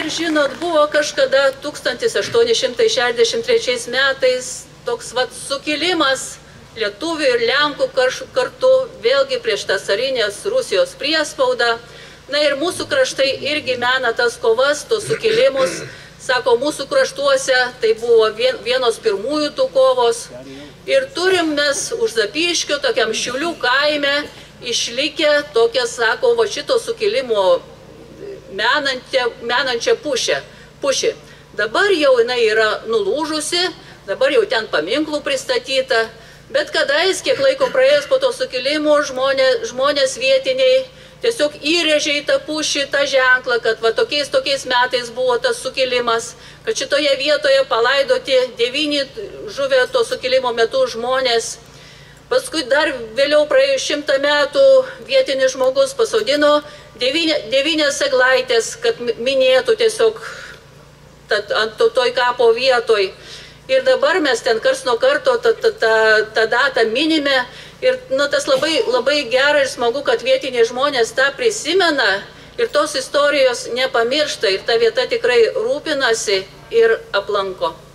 žinot, buvo kažkada 1863 metais toks sukilimas lietuvių ir lenkų kartu, vėlgi prieš tą carinės Rusijos priespaudą. Na ir mūsų kraštai irgi mena tas kovas, tos sukilimus. Sako, mūsų kraštuose tai buvo vienos pirmųjų tų kovos. Ir turim mes už Zapyškio, tokiam Šiaulių kaime, išlikę tokią, sako, va šito sukilimo menančią pušį. Dabar jau jinai yra nulūžusi, dabar jau ten paminklų pristatyta, bet kadais, kiek laiko praėjus po to sukilimo, žmonės vietiniai tiesiog įrėžė į tą pušį tą ženklą, kad va tokiais metais buvo tas sukilimas, kad šitoje vietoje palaidoti 9 žuvę to sukilimo metu žmonės. Paskui dar vėliau praėjus 100 metų vietinis žmogus pasodino 9 eglaitės, kad minėtų tiesiog ant toj kapo vietoj. Ir dabar mes ten karts nuo karto tą datą minime. Ir tas labai gera ir smagu, kad vietiniai žmonės tą prisimena ir tos istorijos nepamiršta. Ir ta vieta tikrai rūpinasi ir aplanko.